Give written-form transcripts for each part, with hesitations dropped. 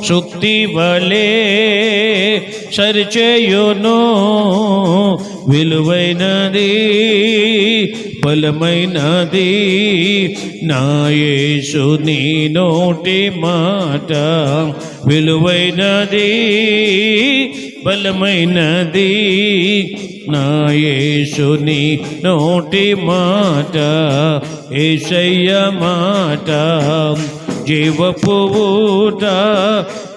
శుద్ధి వలే సరిచేయును. విలువైనది బలమైనది నా యేసు నీ నోటి మాట. విలువైనది బలమైనది నా యేసు నీ నోటి మాట. యేసయ్య మాట జీవపు ఊట,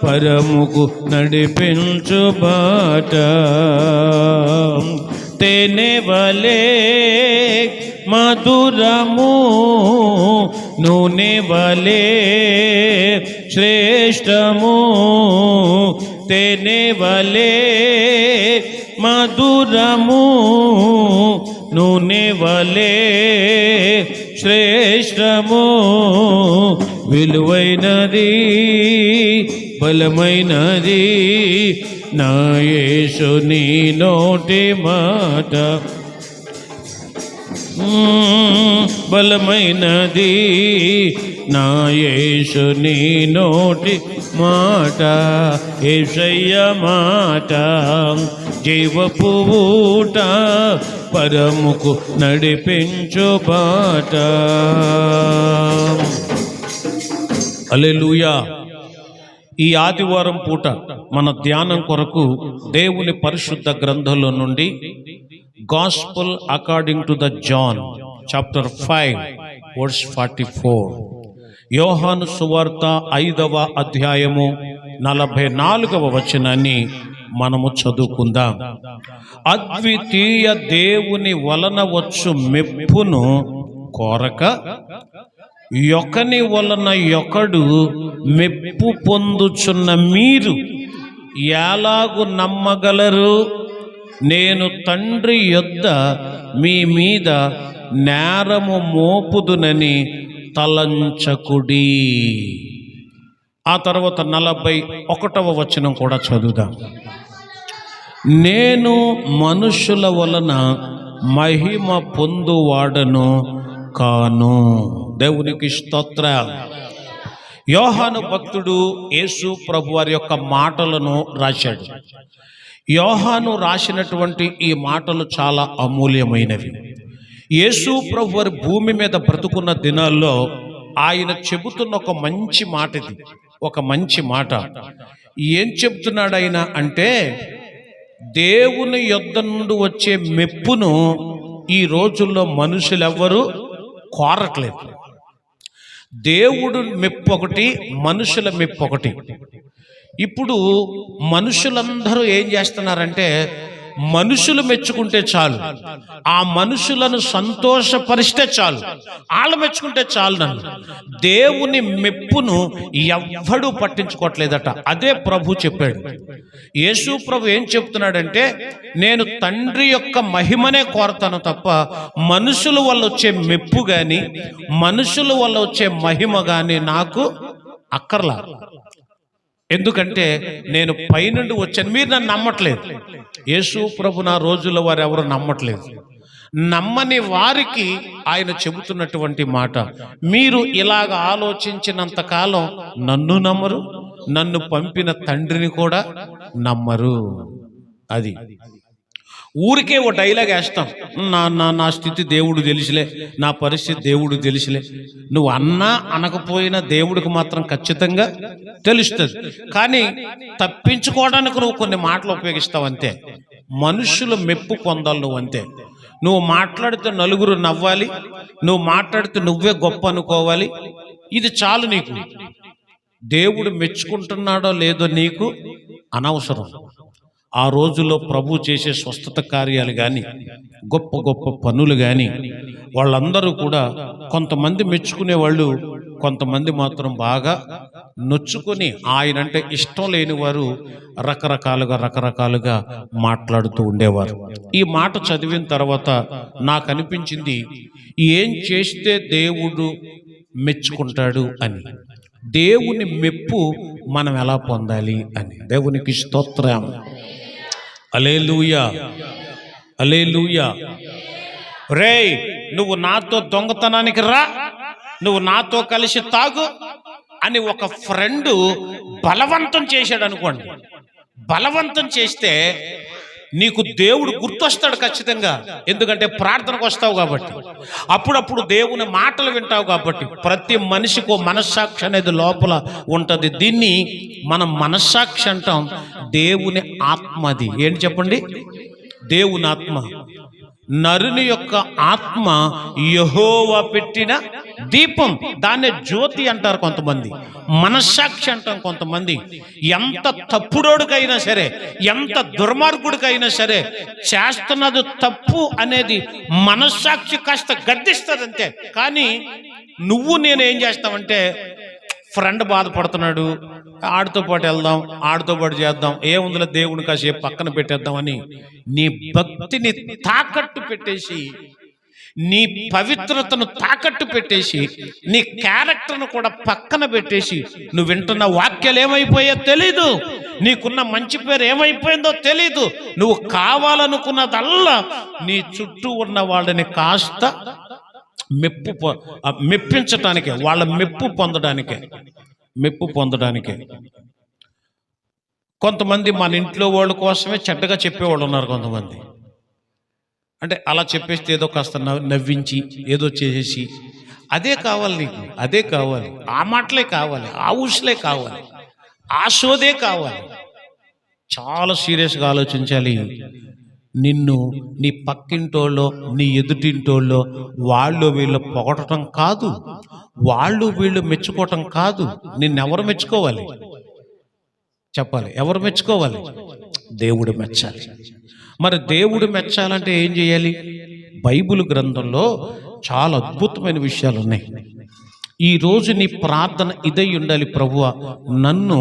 పరముకు నడిపించు బాట. తేనె వలే మధురము, నూనె వలే శ్రేష్టము. తేనె వలే మధురము, నూనె వలే శ్రేష్టము. విలువైనది బలమైనది నా యేసు నీ నోటి మాట. బలమైనది నా యేసు నీ నోటి మాట. యేసయ్య మాట జీవపు ఊట, పరముకు నడిపించు బాట. హల్లెలూయా. ఈ ఆదివారం పూట మన ధ్యానం కొరకు దేవుని పరిశుద్ధ గ్రంథంలో నుండి gospel according to the John chapter 5 verse 44, యోహాను సువార్త 5వ అధ్యాయము 44వ వచనాన్ని మనము చదువుకుందాం. అద్వితీయ దేవుని వలన వచ్చు మెప్పును కోరక యొకని వలన యొకడు మెప్పు పొందుచున్న మీరు ఎలాగు నమ్మగలరు? నేను తండ్రి యొద్ద మీ మీద నేరము మోపుదునని తలంచకుడి. ఆ తర్వాత 41వ వచనం కూడా చదువుదాం. నేను మనుషుల వలన మహిమ పొందువాడను కాను. దేవునికి స్తోత్రం. యోహాను భక్తుడు యేసు ప్రభువారి యొక్క మాటలను రాశాడు. యోహాను రాసినటువంటి ఈ మాటలు చాలా అమూల్యమైనవి. యేసు ప్రభువారి భూమి మీద బ్రతుకున్న దినాల్లో ఆయన చెబుతున్న ఒక మంచి మాట ఇది. ఒక మంచి మాట. ఏం చెబుతున్నాడు ఆయన అంటే, దేవుని యొద్ద నుండి వచ్చే మెప్పును ఈ రోజుల్లో మనుషులెవ్వరూ కోరట్లేదు. దేవుడు మెప్పు ఒకటి, మనుషుల మెప్పు ఒకటి. ఇప్పుడు మనుషులందరూ ఏం చేస్తున్నారంటే, మనుషులు మెచ్చుకుంటే చాలు, ఆ మనుషులను సంతోషపరిస్తే చాలు, వాళ్ళు మెచ్చుకుంటే చాలు. నన్ను దేవుని మెప్పును ఎవ్వడూ పట్టించుకోవట్లేదట. అదే ప్రభు చెప్పాడు. యేసు ప్రభు ఏం చెప్తున్నాడంటే, నేను తండ్రి యొక్క మహిమనే కోరతాను తప్ప మనుషుల వల్ల వచ్చే మెప్పు కానీ మనుషుల వల్ల వచ్చే మహిమ కానీ నాకు అక్కర్లా. ఎందుకంటే నేను పైనుండి వచ్చాను. మీరు నన్ను నమ్మట్లేదు. యేసు ప్రభు నా రోజుల్లో వారు ఎవరు నమ్మట్లేదు. నమ్మని వారికి ఆయన చెబుతున్నటువంటి మాట, మీరు ఇలాగ ఆలోచించినంత కాలం నన్ను నమ్మరు, నన్ను పంపిన తండ్రిని కూడా నమ్మరు. అది ఊరికే ఓ డైలాగ్ వేస్తాం, నా స్థితి దేవుడు తెలిసిలే, నా పరిస్థితి దేవుడు తెలిసిలే. నువ్వు అన్నా అనకపోయినా దేవుడికి మాత్రం ఖచ్చితంగా తెలుస్తుంది. కానీ తప్పించుకోవడానికి నువ్వు కొన్ని మాటలు ఉపయోగిస్తావు అంతే. మనుషులు మెప్పు పొందాలి నువ్వు అంతే. నువ్వు మాట్లాడితే నలుగురు నవ్వాలి, నువ్వు మాట్లాడితే నువ్వే గొప్ప అనుకోవాలి. ఇది చాలు నీకు. దేవుడు మెచ్చుకుంటున్నాడో లేదో నీకు అనవసరం. ఆ రోజుల్లో ప్రభు చేసే స్వస్థత కార్యాలు కానీ గొప్ప గొప్ప పనులు కానీ వాళ్ళందరూ కూడా కొంతమంది మెచ్చుకునేవాళ్ళు, కొంతమంది మాత్రం బాగా నొచ్చుకొని ఆయనంటే ఇష్టం లేని వారు రకరకాలుగా మాట్లాడుతూ ఉండేవారు. ఈ మాట చదివిన తర్వాత నాకు అనిపించింది, ఏం చేస్తే దేవుడు మెచ్చుకుంటాడు అని. దేవుని మెప్పు మనం ఎలా పొందాలి అని. దేవునికి స్తోత్రం. హల్లెలూయా, హల్లెలూయా. రేయ్, నువ్వు నాతో దొంగతనానికి రా, నువ్వు నాతో కలిసి తాగు, అని ఒక ఫ్రెండ్ బలవంతం చేశాడు అనుకోండి. బలవంతం చేస్తే నీకు దేవుడు గుర్తొస్తాడు ఖచ్చితంగా. ఎందుకంటే ప్రార్థనకు వస్తావు కాబట్టి, అప్పుడప్పుడు దేవుని మాటలు వింటావు కాబట్టి. ప్రతి మనిషికి మనస్సాక్షి అనేది లోపల ఉంటుంది. దీన్ని మనం మనస్సాక్షి అంటాం. దేవుని ఆత్మది ఏంటి చెప్పండి? దేవుని ఆత్మ. నరుని యొక్క ఆత్మ యెహోవా పెట్టిన దీపం. దాన్నే జ్యోతి అంటారు కొంతమంది, మనస్సాక్షి అంటాం కొంతమంది. ఎంత తప్పుడోడికైనా సరే, ఎంత దుర్మార్గుడికైనా సరే, చేస్తున్నది తప్పు అనేది మనస్సాక్షి కాస్త గద్దిస్తుంది అంతే. కానీ నువ్వు నేను ఏం చేస్తామంటే, ఫ్రెండ్ బాధపడుతున్నాడు, ఆడితో పాటు వెళ్దాం, ఆడితో పాటు చేద్దాం, ఏముందిలే దేవుని కాసేపు పక్కన పెట్టేద్దామని నీ భక్తిని తాకట్టు పెట్టేసి, నీ పవిత్రతను తాకట్టు పెట్టేసి, నీ క్యారెక్టర్ను కూడా పక్కన పెట్టేసి, నువ్వు వింటున్న వాక్యాలు ఏమైపోయో తెలీదు, నీకున్న మంచి పేరు ఏమైపోయిందో తెలీదు. నువ్వు కావాలనుకున్నదల్లా నీ చుట్టూ ఉన్న వాళ్ళని కాస్త మెప్పించటానికే, వాళ్ళ మెప్పు పొందడానికే. కొంతమంది మన ఇంట్లో వాళ్ళ కోసమే చెడ్డగా చెప్పేవాళ్ళు ఉన్నారు. కొంతమంది అంటే అలా చెప్పేస్తే ఏదో కాస్త నవ్వించి ఏదో చేసేసి, అదే కావాలి నీకు, అదే కావాలి, ఆ మాటలే కావాలి, ఆ ఊసులే కావాలి, ఆ షోదే కావాలి. చాలా సీరియస్గా ఆలోచించాలి. నిన్ను నీ పక్కింటోళ్ళో నీ ఎదుటింటోళ్ళో వాళ్ళు వీళ్ళు పొగడటం కాదు, వాళ్ళు వీళ్ళు మెచ్చుకోవటం కాదు. నిన్నెవరు మెచ్చుకోవాలి చెప్పాలి? ఎవరు మెచ్చుకోవాలి? దేవుడు మెచ్చాలి. మరి దేవుడు మెచ్చాలంటే ఏం చేయాలి? బైబిల్ గ్రంథంలో చాలా అద్భుతమైన విషయాలు ఉన్నాయి. ఈరోజు నీ ప్రార్థన ఇదై ఉండాలి. ప్రభువా, నన్ను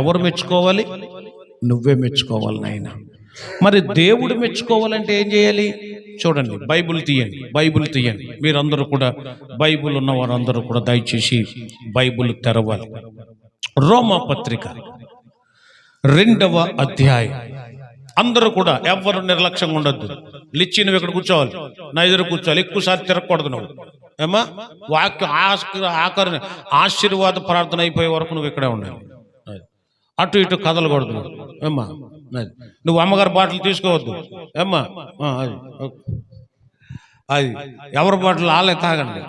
ఎవరు మెచ్చుకోవాలి? నువ్వే మెచ్చుకోవాలి నాయనా. మరి దేవుడు మెచ్చుకోవాలంటే ఏం చేయాలి? చూడండి, బైబిల్ తీయండి. మీరందరూ కూడా, బైబిల్ ఉన్న వారందరూ కూడా దయచేసి బైబిల్ తెరవాలి. రోమా పత్రిక 2వ అధ్యాయం. అందరూ కూడా ఎవరు నిర్లక్ష్యంగా ఉండొద్దు. లిచ్చి నువ్వు ఇక్కడ కూర్చోవాలి, నా ఎదురు కూర్చోవాలి, ఎక్కువసారి తిరగకూడదు నువ్వు. ఏమా వాక్యం ఆఖరి ఆశీర్వాద ప్రార్థన అయిపోయే వరకు నువ్వు ఇక్కడే ఉండాలి. అటు ఇటు కదలకూడదు నువ్వు. ఏమ్మా, నువ్వు అమ్మగారి బాటలు తీసుకోవద్దు. ఏమ్మా, అది ఎవరి బాటలు ఆలే తాగండి.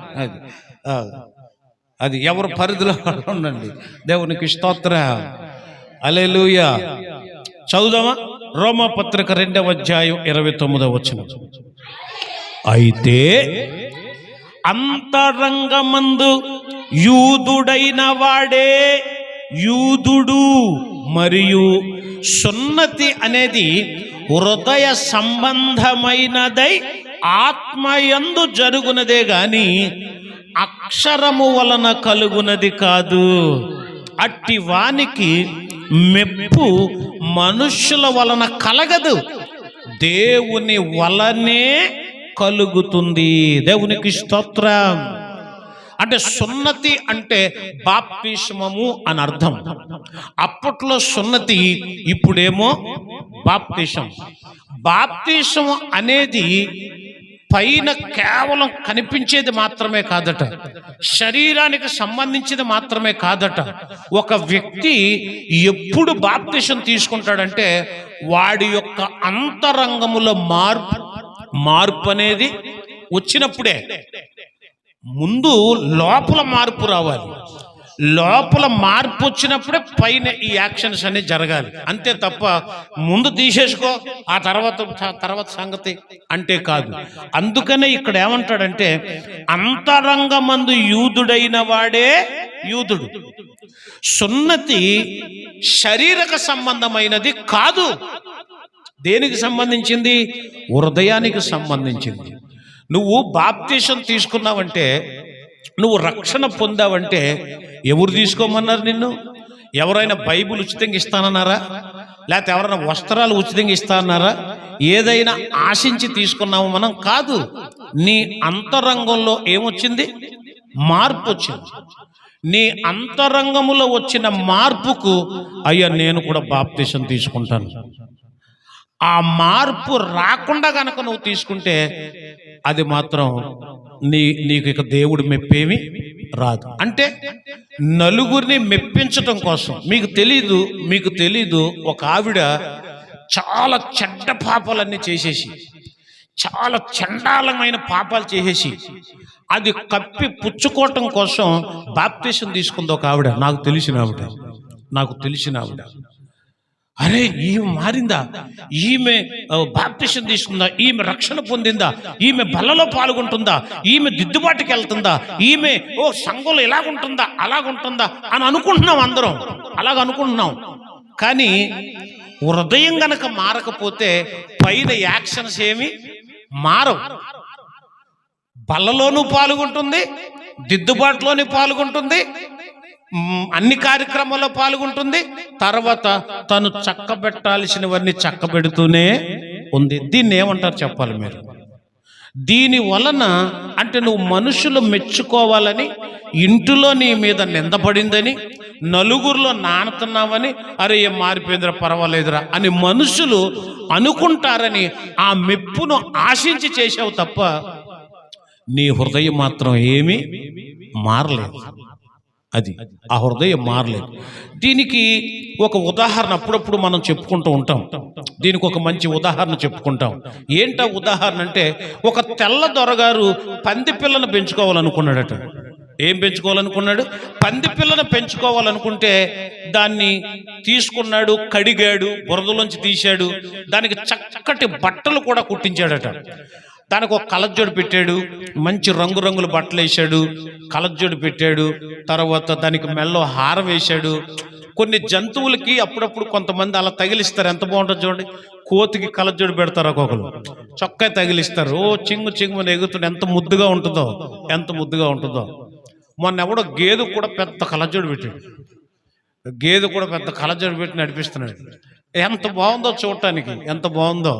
అది ఎవరి పరిధిలో ఉండండి. దేవునికి స్తోత్రం. హల్లెలూయా. చదువుదామా? రోమా పత్రిక 2వ అధ్యాయం 29వ వచనం. అయితే అంతరంగమందు యూదుడైన వాడే యూదుడు, మరియు సున్నతి అనేది హృదయ సంబంధమైనదై ఆత్మయందు జరుగునదే గాని అక్షరము వలన కలుగునది కాదు. అట్టి వానికి మెప్పు మనుష్యుల వలన కలగదు, దేవుని వలనే కలుగుతుంది. దేవునికి స్తోత్రం. అంటే సున్నతి అంటే బాప్తిస్మము అని అర్థం. అప్పట్లో సున్నతి, ఇప్పుడేమో బాప్తిసం. బాప్తిసం అనేది పైన కేవలం కనిపించేది మాత్రమే కాదట, శరీరానికి సంబంధించింది మాత్రమే కాదట. ఒక వ్యక్తి ఎప్పుడు బాప్తిసం తీసుకుంటాడంటే వాడి యొక్క అంతరంగములో మార్పు అనేది వచ్చినప్పుడే. ముందు లోపల మార్పు రావాలి. లోపల మార్పు వచ్చినప్పుడే పైన ఈ యాక్షన్స్ అన్ని జరగాలి. అంతే తప్ప ముందు తీసేసుకో ఆ తర్వాత సంగతి అంటే కాదు. అందుకనే ఇక్కడ ఏమంటాడంటే అంతరంగమందు యూదుడైన వాడే యూదుడు. సున్నతి శరీరక సంబంధమైనది కాదు. దేనికి సంబంధించింది? హృదయానికి సంబంధించింది. నువ్వు బాప్తిసం తీసుకున్నావంటే, నువ్వు రక్షణ పొందావంటే ఎవరు తీసుకోమన్నారు నిన్ను? ఎవరైనా బైబిల్ ఉచితంగా ఇస్తానన్నారా? లేకపోతే ఎవరైనా వస్త్రాలు ఉచితంగా ఇస్తానన్నారా? ఏదైనా ఆశించి తీసుకున్నాము మనం కాదు. నీ అంతరంగంలో ఏమొచ్చింది? మార్పు వచ్చింది. నీ అంతరంగములో వచ్చిన మార్పుకు అయ్యా నేను కూడా బాప్తిసం తీసుకుంటాను. ఆ మార్పు రాకుండా గనక నువ్వు తీసుకుంటే అది మాత్రం నీకు ఇక దేవుడు మెప్పేమి రాదు. అంటే నలుగురిని మెప్పించటం కోసం. మీకు తెలీదు ఒక ఆవిడ చాలా చెడ్డ పాపాలన్నీ చేసేసి, చాలా చండాలమైన పాపాలు చేసేసి అది కప్పి పుచ్చుకోవటం కోసం బాప్టిజం తీసుకుంది ఒక ఆవిడ. నాకు తెలిసిన ఆవిడ అరే ఈమె మారిందా, ఈమె బాప్టిజం తీసుకుందా, ఈమె రక్షణ పొందిందా, ఈమె బలలో పాల్గొంటుందా, ఈమె దిద్దుబాటుకి వెళ్తుందా, ఈమె సంఘంలో ఇలాగుంటుందా అలాగుంటుందా అని అనుకుంటున్నాం, అందరం అలాగనుకుంటున్నాం. కానీ హృదయం గనక మారకపోతే పైన యాక్షన్స్ ఏమి మారవు. బలలోనూ పాల్గొంటుంది, దిద్దుబాటులోని పాల్గొంటుంది, అన్ని కార్యక్రమాల్లో పాల్గొంటుంది, తర్వాత తను చక్కబెట్టాల్సినవన్నీ చక్కబెడుతూనే ఉంది. దీన్ని ఏమంటారు చెప్పాలి మీరు? దీని వలన అంటే నువ్వు మనుషులు మెచ్చుకోవాలని, ఇంటిలో నీ మీద నిందపడిందని, నలుగురిలో నానుతున్నావని, అరే ఏం మారిపోయిందిరా పర్వాలేదురా అని మనుషులు అనుకుంటారని ఆ మెప్పును ఆశించి చేసావు తప్ప నీ హృదయం మాత్రం ఏమీ మారలేదు. అది ఆ హృదయం మారలేదు. దీనికి ఒక ఉదాహరణ అప్పుడప్పుడు మనం చెప్పుకుంటూ ఉంటాం. దీనికి ఒక మంచి ఉదాహరణ చెప్పుకుంటాం. ఏంటా ఉదాహరణ అంటే, ఒక తెల్ల దొరగారు పంది పిల్లను పెంచుకోవాలనుకున్నాడట. ఏం పెంచుకోవాలనుకున్నాడు? పంది పిల్లను పెంచుకోవాలనుకుంటే దాన్ని తీసుకున్నాడు, కడిగాడు, బురదలోంచి తీశాడు, దానికి చక్కటి బట్టలు కూడా కుట్టించాడట. దానికి ఒక కలజోడు పెట్టాడు, మంచి రంగురంగుల బట్టలు వేసాడు, కలజోడు పెట్టాడు, తర్వాత దానికి మెల్లో హారం వేశాడు. కొన్ని జంతువులకి అప్పుడప్పుడు కొంతమంది అలా తగిలిస్తారు, ఎంత బాగుంటుంది చూడండి. కోతికి కలజోడు పెడతారు, ఒక్కొక్కరు చొక్కా తగిలిస్తారు, చింగు చింగుని ఎగుతుంటే ఎంత ముద్దుగా ఉంటుందో. మొన్న ఎవడో గేదె కూడా పెద్ద కలజోడు పెట్టి నడిపిస్తున్నాడు. ఎంత బాగుందో చూడటానికి, ఎంత బాగుందో.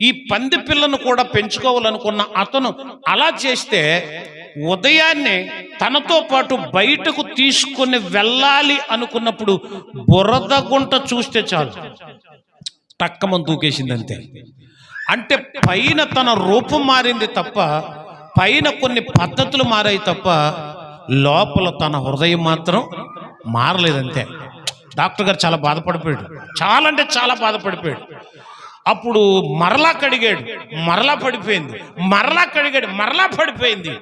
ఈ పంది పిల్లను కూడా పెంచుకోవాలనుకున్న అతను అలా చేస్తే ఉదయాన్నే తనతో పాటు బయటకు తీసుకుని వెళ్ళాలి అనుకున్నప్పుడు బురద గుంట చూస్తే చాలు టక్కమని దూకేసింది అంతే. అంటే పైన తన రూపం మారింది తప్ప, పైన కొన్ని పద్ధతులు మారాయి తప్ప లోపల తన హృదయం మాత్రం మారలేదంతే. డాక్టర్ గారు చాలా బాధపడిపోయాడు, చాలా అంటే చాలా బాధపడిపోయాడు. అప్పుడు మరలా కడిగాడు, మరలా పడిపోయింది.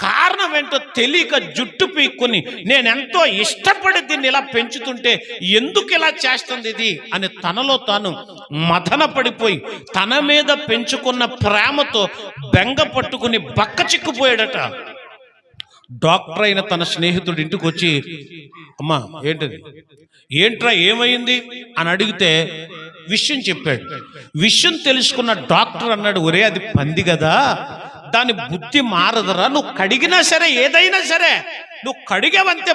కారణం ఏంటో తెలియక జుట్టు పీక్కుని నేనెంతో ఇష్టపడి దీన్ని ఇలా పెంచుతుంటే ఎందుకు ఇలా చేస్తుంది ఇది అని తనలో తాను మదన పడిపోయి తన మీద పెంచుకున్న ప్రేమతో బెంగ పట్టుకుని బక్క చిక్కుపోయాడట. డాక్టర్ అయిన తన స్నేహితుడి ఇంటికి వచ్చి, అమ్మా ఏంట్రా ఏమైంది అని అడిగితే విషయం చెప్పాడు. విషయం తెలుసుకున్న డాక్టర్ అన్నాడు, ఒరే అది పంది కదా, దాని బుద్ధి మారదురా, నువ్వు కడిగినా సరే ఏదైనా సరే నువ్వు కడిగావంతే,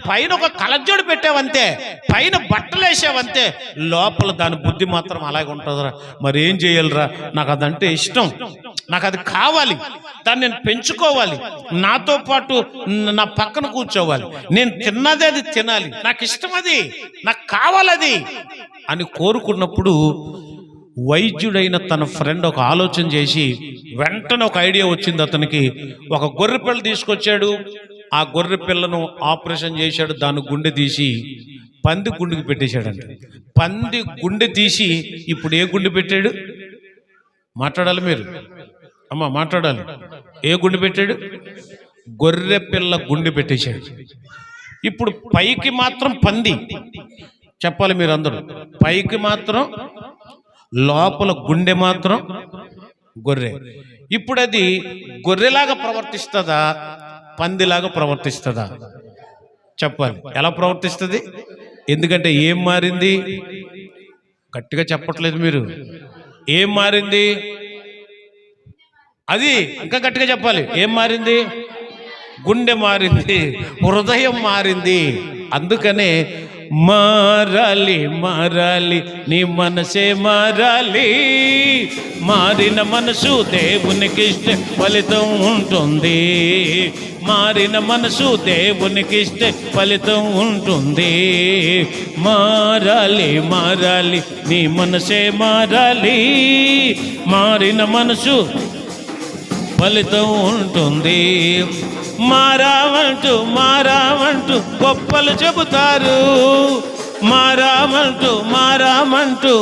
పైన ఒక కలజోడు పెట్టావంతే, పైన బట్టలు వేసావంతే, లోపల దాని బుద్ధి మాత్రం అలాగే ఉంటుందిరా. మరి ఏం చేయాలిరా, నాకు అదంటే ఇష్టం, నాకు అది కావాలి, దాన్ని నేను పెంచుకోవాలి, నాతో పాటు నా పక్కన కూర్చోవాలి, నేను తిన్నదే అది తినాలి, నాకు ఇష్టం అది, నాకు కావాలది అని కోరుకున్నప్పుడు వైద్యుడైన తన ఫ్రెండ్ ఒక ఆలోచన చేసి వెంటనే ఒక ఐడియా వచ్చింది అతనికి. ఒక గొర్రె పిల్ల తీసుకొచ్చాడు, ఆ గొర్రె పిల్లను ఆపరేషన్ చేశాడు, దాని గుండె తీసి పంది గుండెకి పెట్టేశాడంట. పంది గుండె తీసి ఇప్పుడు ఏ గుండె పెట్టాడు? మాట్లాడాలి మీరు, అమ్మ మాట్లాడాలి. ఏ గుండె పెట్టాడు? గొర్రె పిల్ల గుండె పెట్టేశాడు. ఇప్పుడు పైకి మాత్రం పంది, చెప్పాలి మీరు అందరూ, పైకి మాత్రం, లోపల గుండె మాత్రం గొర్రె. ఇప్పుడు అది గొర్రెలాగా ప్రవర్తిస్తుందా, పందిలాగా ప్రవర్తిస్తుందా? చెప్పాలి. ఎలా ప్రవర్తిస్తుంది? ఎందుకంటే ఏం మారింది? గట్టిగా చెప్పట్లేదు మీరు. ఏం మారింది? అది ఇంకా గట్టిగా చెప్పాలి. ఏం మారింది? గుండె మారింది, హృదయం మారింది. అందుకనే మారాలి నీ మనసే మారాలి, మారిన మనసు దేవునికి ఇష్ట ఫలితం ఉంటుంది, మారిన మనసు దేవునికి ఇష్ట ఫలితం ఉంటుంది. మారాలి నీ మనసే మారాలి, మారిన మనసు ఫలితం ఉంటుంది. మారామంటూ మారామంటూ గొప్పలు చెబుతారు. మారామంటూ మారామంటూ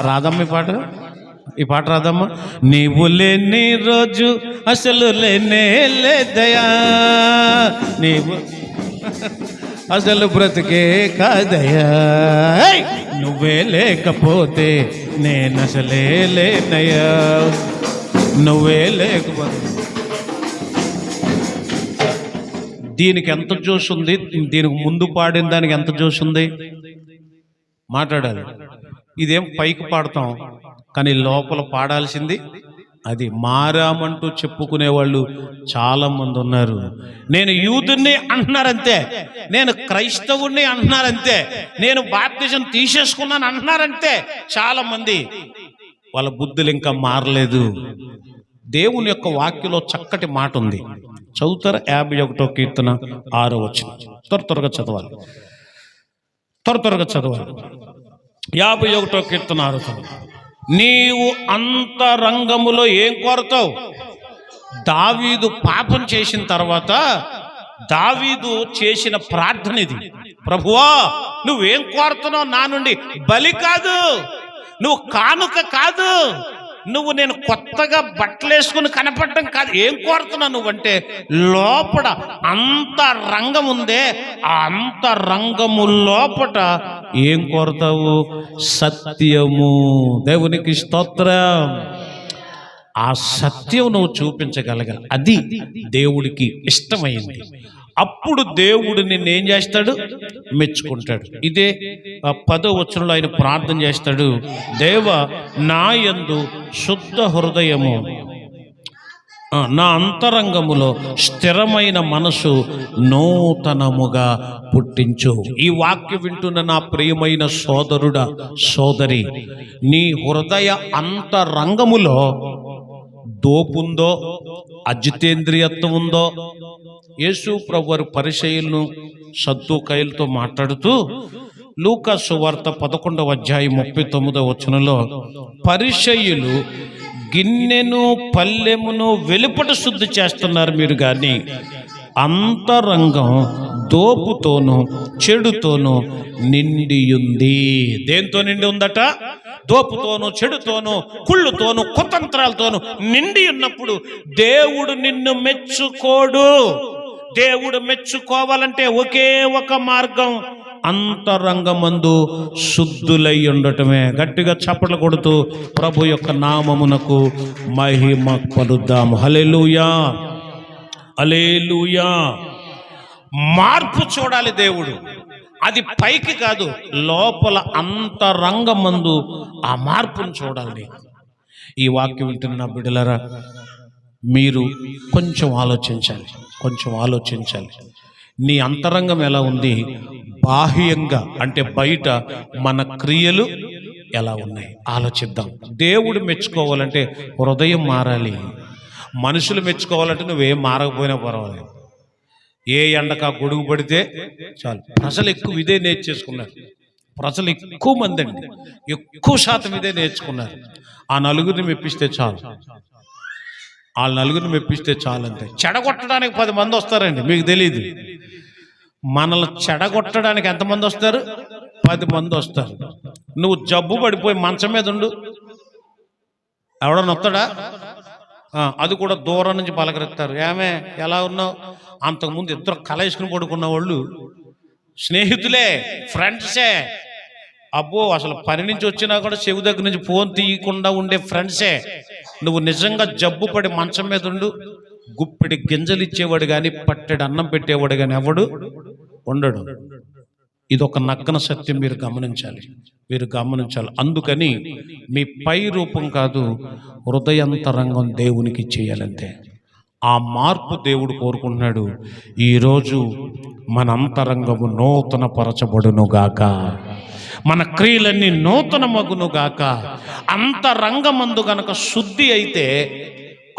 రాదమ్మ ఈ పాట రాదమ్మా. నీవు లేని రోజు అసలు లేనే లేదయా, నీవు అసలు బ్రతికే కాదయా, నువ్వే లేకపోతే నేను అసలే లేనయ్యా, నువ్వే లేకపోతే. దీనికి ఎంత జోష్ ఉంది, దీనికి ముందు పాడిన దానికి ఎంత జోష్ ఉంది, మాట్లాడాలి. ఇదేం పైకి పాడతాం కానీ లోపల పాడాల్సింది అది. మారామంటూ చెప్పుకునే వాళ్ళు చాలా మంది ఉన్నారు. నేను యూదుని అంటున్నారంతే, నేను క్రైస్తవుని అంటున్నారంతే, నేను బాప్తిజం తీసేసుకున్నాను అంటున్నారంతే చాలా మంది. వాళ్ళ బుద్ధులు ఇంకా మారలేదు. దేవుని యొక్క వాక్యలో చక్కటి మాట ఉంది, చదువుతారా? 51వ కీర్తన 6వ వచనం. త్వరగా చదవాలి, త్వరగా చదవాలి. 51వ కీర్తన 6వ వచనం. నీవు అంతరంగములో ఏం కోరతావు? దావీదు పాపం చేసిన తర్వాత దావీదు చేసిన ప్రార్థన ఇది. ప్రభువా, నువ్వేం కోరుతున్నావు నా నుండి? బలి కాదు, నువ్వు కానుక కాదు, నువ్వు నేను కొత్తగా బట్టలు వేసుకుని కనపడటం కాదు. ఏం కోరుతున్నావు నువ్వంటే, లోపల అంతరంగం ఉందే, ఆ అంతరంగము లోపట ఏం కోరుతావు? సత్యము. దేవునికి స్తోత్రం. ఆ సత్యం నువ్వు చూపించగలగాలి, అది దేవుడికి ఇష్టమైంది. అప్పుడు దేవుడు నిన్నేం చేస్తాడు? మెచ్చుకుంటాడు. ఇదే 10వ వచనంలో ఆయన ప్రార్థన చేస్తాడు, దేవా నా యందు శుద్ధ హృదయము, నా అంతరంగములో స్థిరమైన మనసు నూతనముగా పుట్టించు. ఈ వాక్యం వింటున్న నా ప్రియమైన సోదరుడా సోదరి, నీ హృదయ అంతరంగములో దోపుందో, అజితేంద్రియత్వం ఉందో. యేసు ప్రభువారు పరిసయ్యులను సద్దూకయ్యులతో మాట్లాడుతూ లూకా సువార్త 11వ అధ్యాయం 39వ వచనంలో, పరిసయ్యులు గిన్నెను పల్లెమును వెలుపట శుద్ధి చేస్తున్నారు మీరు, కానీ అంతరంగం దోపుతోనూ చెడుతోనూ నిండియుంది. దేంతో నిండి ఉందట? దోపుతోనూ చెడుతోనూ కుళ్ళుతోనూ కుతంత్రాలతోనూ నిండి ఉన్నప్పుడు దేవుడు నిన్ను మెచ్చుకోడు. దేవుడు మెచ్చుకోవాలంటే ఒకే ఒక మార్గం, అంతరంగమందు శుద్ధులై ఉండటమే. గట్టిగా చప్పట్లు కొడుతూ ప్రభు యొక్క నామమునకు మహిమ పలుద్దాము. హల్లెలూయా, హల్లెలూయా. మార్పు చూడాలి దేవుడు, అది పైకి కాదు, లోపల అంతరంగమందు ఆ మార్పును చూడాలి. ఈ వాక్యం వింటున్న బిడ్డలారా, మీరు కొంచెం ఆలోచించాలి. నీ అంతరంగం ఎలా ఉంది? బాహ్యంగా అంటే బయట మన క్రియలు ఎలా ఉన్నాయి ఆలోచిద్దాం. దేవుడు మెచ్చుకోవాలంటే హృదయం మారాలి. మనుషులు మెచ్చుకోవాలంటే నువ్వేం మారకపోయినా పర్వాలేదు, ఏ ఎండక గొడుగు పడితే చాలు. ప్రజలు ఎక్కువ ఇదే నేర్చేసుకున్నారు. ప్రజలు ఎక్కువ మంది అండి, ఎక్కువ శాతం ఇదే నేర్చుకున్నారు. ఆ నలుగురిని మెప్పిస్తే చాలు, ఆ నలుగురిని మెప్పిస్తే చాలు అంతే. చెడగొట్టడానికి 10 మంది వస్తారండి, మీకు తెలియదు. మనల్ని చెడగొట్టడానికి ఎంతమంది వస్తారు? 10 మంది వస్తారు. నువ్వు జబ్బు పడిపోయి మంచం మీద ఉండు, ఎవడన్నా వస్తాడా? అది కూడా దూరం నుంచి పలకరిస్తారు, ఏమే ఎలా ఉన్నావు? అంతకుముందు ఇద్దరు కలేసుకుని పడుకున్న వాళ్ళు స్నేహితులే, ఫ్రెండ్సే. అబ్బో, అసలు పని నుంచి వచ్చినా కూడా చెవి దగ్గర నుంచి ఫోన్ తీయకుండా ఉండే ఫ్రెండ్సే. నువ్వు నిజంగా జబ్బు పడి మంచం మీద ఉండు, గుప్పిడి గింజలు ఇచ్చేవాడు కానీ పట్టెడు అన్నం పెట్టేవాడు కానీ ఎవడు ఉండడు. ఇదొక నగ్గన సత్యం, మీరు గమనించాలి. అందుకని మీ పై రూపం కాదు, హృదయంతరంగం దేవునికి చేయాలంతే. ఆ మార్పు దేవుడు కోరుకుంటున్నాడు. ఈరోజు మన అంతరంగము నూతన పరచబడునుగాక, మన క్రియలన్నీ నూతన మగునుగాక. అంతరంగమందు గనక శుద్ధి అయితే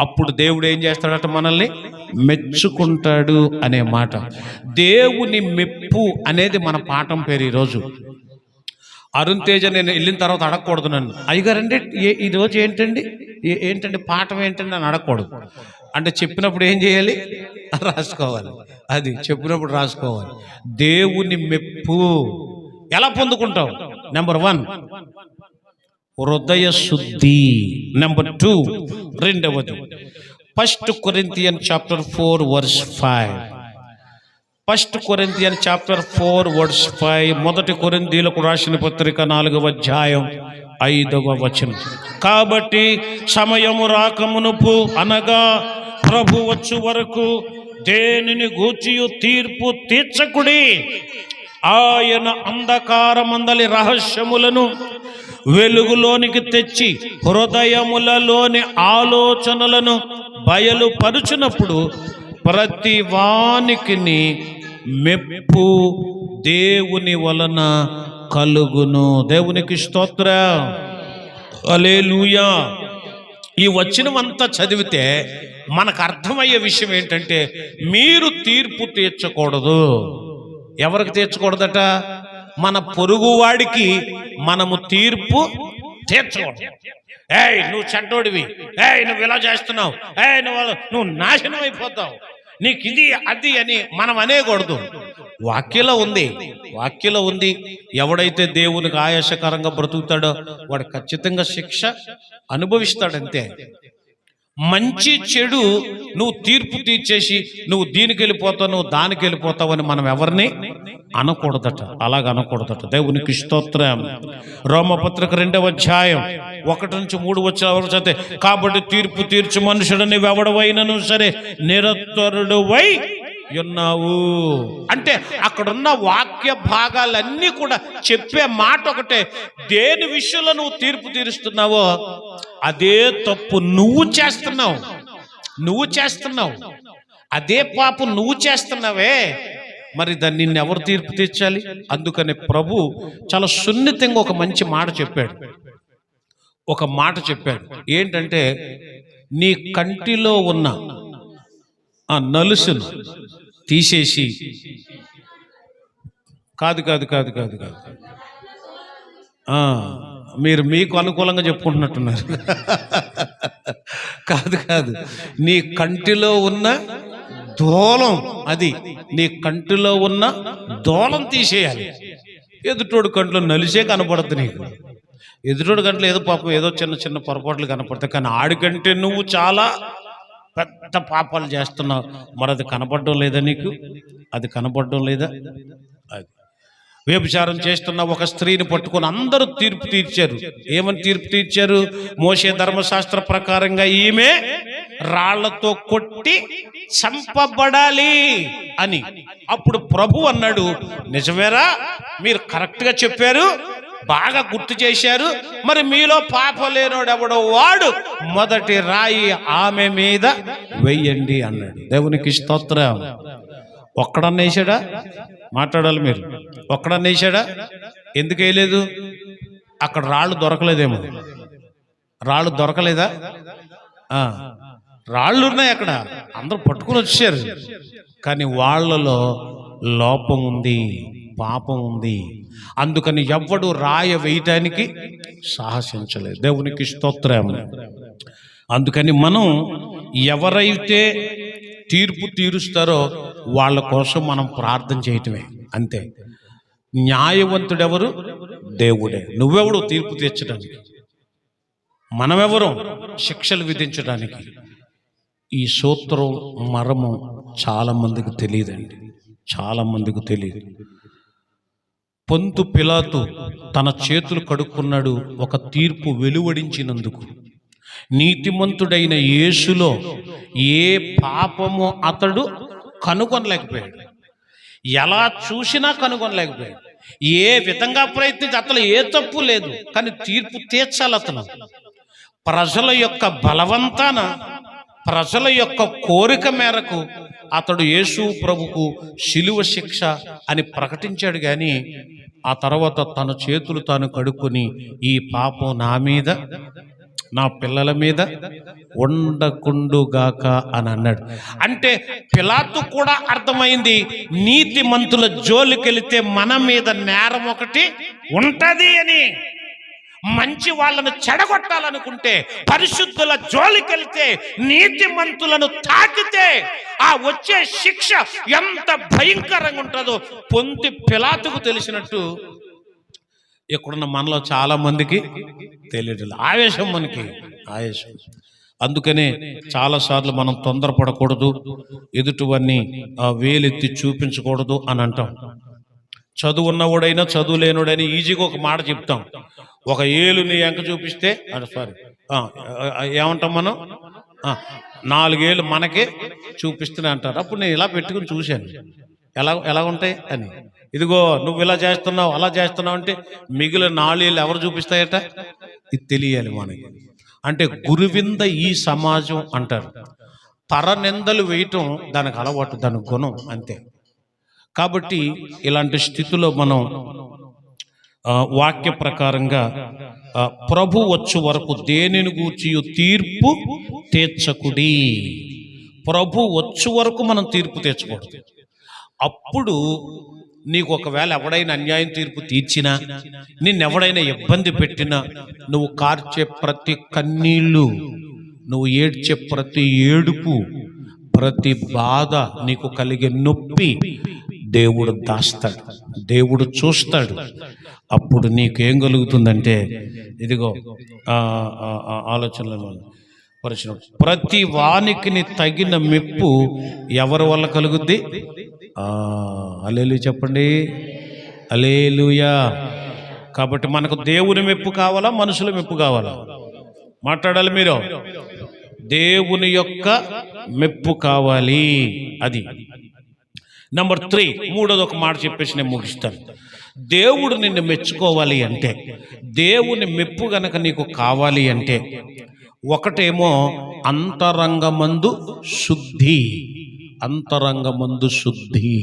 అప్పుడు దేవుడు ఏం చేస్తాడట? మనల్ని మెచ్చుకుంటాడు అనే మాట. దేవుని మెప్పు అనేది మన పాఠం పేరు. ఈరోజు అరుణ్ తేజ నేను వెళ్ళిన తర్వాత అడగకూడదు నన్ను, అయ్యగారండి ఈరోజు ఏంటండి ఏంటంటే పాఠం ఏంటంటే అని అడగకూడదు. అంటే చెప్పినప్పుడు ఏం చేయాలి? రాసుకోవాలి. అది చెప్పినప్పుడు రాసుకోవాలి. దేవుని మెప్పు ఎలా పొందుకుంటావు? నెంబర్ 1 హృదయ శుద్ధి. నెంబర్ 2 రెండవది 1 Corinthians chapter 4 verse 5. 1 Corinthians chapter 4 verse 5. 1 కొరింథీయులకు రాసిన పత్రిక 4వ అధ్యాయం 5వ వచనం. కాబట్టి సమయము రాకమునుపు అనగా ప్రభు వచ్చు వరకు దేనిని గూర్చియు తీర్పు తీర్చకుడి. ఆయన అంధకారమందలి రహస్యములను వెలుగులోనికి తెచ్చి హృదయములలోని ఆలోచనలను బయలుపరుచునప్పుడు ప్రతి వానికి మెప్పు దేవుని వలన కలుగును. దేవునికి స్తోత్రం. హల్లెలూయా. ఈ వచనమంతా చదివితే మనకు అర్థమయ్యే విషయం ఏంటంటే, మీరు తీర్పు తీర్చకూడదు. ఎవరికి తీర్చకూడదట? మన పొరుగువాడికి మనము తీర్పు తీర్చకూడదు. ఏయ్ నువ్వు చెడ్డోడివి, ఏయ్ నువ్వు ఇలా చేస్తున్నావు, ఏయ్ నువ్వు నాశనం అయిపోతావు, నీకు ఇది అది అని మనం అనేకూడదు. వాక్యలో ఉంది. ఎవడైతే దేవునికి ఆయాసకరంగా బ్రతుకుతాడో వాడు ఖచ్చితంగా శిక్ష అనుభవిస్తాడంతే. మంచి చెడు నువ్వు తీర్పు తీర్చేసి నువ్వు దీనికి వెళ్ళిపోతావు, నువ్వు దానికి వెళ్ళిపోతావు అని మనం ఎవరిని అనకూడదట. అలాగ అనకూడదట. దేవునికి స్తోత్రం. రోమపత్రిక 2వ అధ్యాయం 1-3 వచ్చే చదివితే, కాబట్టి తీర్పు తీర్చు మనుషుడు నువ్వెవడవైనను సరే నిరత్తరుడువై ఉన్నావు అంటే అక్కడున్న వాక్య భాగాలన్నీ కూడా చెప్పే మాట ఒకటే. దేని విషయంలో నువ్వు తీర్పు తీరుస్తున్నావో అదే తప్పు నువ్వు చేస్తున్నావు. అదే పాపం నువ్వు చేస్తున్నావే, మరి దాన్ని నిన్ను ఎవరు తీర్పు తీర్చాలి? అందుకని ప్రభు చాలా సున్నితంగా ఒక మంచి మాట చెప్పాడు. ఏంటంటే, నీ కంటిలో ఉన్న ఆ నలుసును తీసేసి, కాదు మీరు మీకు అనుకూలంగా చెప్పుకుంటున్నట్టున్నారు. కాదు, నీ కంటిలో ఉన్న దూలం, అది నీ కంటిలో ఉన్న దూలం తీసేయాలి. ఎదుటోడు కంట్లో నలిసే కనపడుతుంది నీకు. ఎదుటోడు కంట్లో ఏదో పాపం ఏదో చిన్న పొరపాట్లు కనపడతాయి, కానీ ఆడికంటే నువ్వు చాలా పెద్ద పాపాలు చేస్తున్నావు. మరి అది కనపడడం లేదా నీకు? అది కనపడడం లేదా? అది వ్యభిచారం చేస్తున్న ఒక స్త్రీని పట్టుకొని అందరూ తీర్పు తీర్చారు. ఏమని తీర్పు తీర్చారు? మోషే ధర్మశాస్త్ర ప్రకారంగా ఈమె రాళ్లతో కొట్టి చంపబడాలి అని. అప్పుడు ప్రభు అన్నాడు, నిజమేరా, మీరు కరెక్ట్గా చెప్పారు, బాగా గుర్తు చేశారు. మరి మీలో పాపం లేనోడు ఎవడో వాడు మొదటి రాయి ఆమె మీద వెయ్యండి అన్నాడు. దేవునికి స్తోత్రం. ఒక్కడన్నా వేసాడా? మాట్లాడాలి మీరు. ఒక్కడన్నా వేసాడా? ఎందుకు వేయలేదు? అక్కడ రాళ్ళు దొరకలేదేమో. రాళ్ళు దొరకలేదా? రాళ్ళు ఉన్నాయి అక్కడ, అందరూ పట్టుకుని వచ్చారు. కానీ వాళ్ళలో లోపం ఉంది, పాపం ఉంది. అందుకని ఎవ్వడు రాయ వేయటానికి సాహసించలేదు. దేవునికి స్తోత్రం. అందుకని మనం ఎవరైతే తీర్పు తీరుస్తారో వాళ్ళ కోసం మనం ప్రార్థన చేయటమే, అంతే. న్యాయవంతుడెవరు? దేవుడే. నువ్వెవడు తీర్పు తీర్చడానికి? మనమెవరు శిక్షలు విధించడానికి? ఈ సూత్రం మర్మం చాలా మందికి తెలియదండి, చాలా మందికి తెలియదు. పొంతు పిలాతు తన చేతులు కడుక్కున్నాడు ఒక తీర్పు వెలువడించినందుకు. నీతిమంతుడైన యేసులో ఏ పాపము అతడు కనుగొనలేకపోయాడు. ఎలా చూసినా కనుగొనలేకపోయాడు. ఏ విధంగా ప్రయత్నించి అతను ఏ తప్పు లేదు, కానీ తీర్పు తీర్చాలి అతను. ప్రజల యొక్క బలవంతాన, ప్రజల యొక్క కోరిక మేరకు అతడు యేసు ప్రభుకు శిలువ శిక్ష అని ప్రకటించాడు. కానీ ఆ తర్వాత తన చేతులు తాను కడుక్కొని ఈ పాపం నా మీద, నా పిల్లల మీద ఉండకుండుగాక అని అన్నాడు. అంటే పిలాతు కూడా అర్థమైంది, నీతిమంతుల జోలికెళితే మన మీద నేరం ఒకటి ఉంటది అని. మంచి వాళ్ళను చెడగొట్టాలనుకుంటే, పరిశుద్ధుల జోలికెళ్తే, నీతిమంతులను తాకితే ఆ వచ్చే శిక్ష ఎంత భయంకరంగా ఉంటుందో పొంతి పిలాతుకు తెలిసినట్టు ఇక్కడున్న మనలో చాలా మందికి తెలియదు. ఆవేశం, మనకి ఆవేశం. అందుకనే చాలాసార్లు మనం తొందరపడకూడదు, ఎదుటివన్నీ వేలెత్తి చూపించకూడదు అని అంటాం. చదువు ఉన్నవాడైనా చదువు లేనుడైనా ఈజీగా ఒక మాట చెప్తాం. ఒక ఏలు నీ ఎంక చూపిస్తే ఏమంటాం మనం? 4 ఏళ్ళు మనకే చూపిస్తూనే అంటారు. అప్పుడు నేను ఇలా పెట్టుకుని చూశాను ఎలా ఉంటాయి అని. ఇదిగో నువ్వు ఇలా చేస్తున్నావు, అలా చేస్తున్నావు అంటే మిగిలిన 4 ఏళ్ళు ఎవరు చూపిస్తాయట? ఇది తెలియాలి మనకి. అంటే గురువింద ఈ సమాజం అంటారు. పరనిందలు వేయటం దానికి అలవాటు, దాని గుణం అంతే. కాబట్టి ఇలాంటి స్థితిలో మనం వాక్య ప్రకారంగా ప్రభు వచ్చు వరకు దేనిని గూర్చి తీర్పు తీర్చకుడి. ప్రభు వచ్చు వరకు మనం తీర్పు తీర్చకూడదు. అప్పుడు నీకు ఒకవేళ ఎవడైనా అన్యాయం తీర్పు తీర్చినా, నిన్నెవడైనా ఇబ్బంది పెట్టినా, నువ్వు కార్చే ప్రతి కన్నీళ్ళు, నువ్వు ఏడ్చే ప్రతి ఏడుపు, ప్రతి బాధ, నీకు కలిగే నొప్పి దేవుడు దాస్తాడు, దేవుడు చూస్తాడు. అప్పుడు నీకేం కలుగుతుందంటే, ఇదిగో ఆలోచనలను పరిచిన ప్రతి వానికి తగిన మెప్పు ఎవరి వల్ల కలుగుద్ది? హల్లెలూయా చెప్పండి, హల్లెలూయా. కాబట్టి మనకు దేవుని మెప్పు కావాలా, మనుషుల మెప్పు కావాలా? మాట్లాడాలి మీరు. దేవుని యొక్క మెప్పు కావాలి. అది నెంబర్ 3. మూడోది ఒక మాట చెప్పేసి నేను ముగిస్తాను. దేవుడు నిన్ను మెచ్చుకోవాలి అంటే, దేవుని మెప్పు గనక నీకు కావాలి అంటే, ఒకటేమో అంతరంగమందు శుద్ధి. అంతరంగమందు శుద్ధి,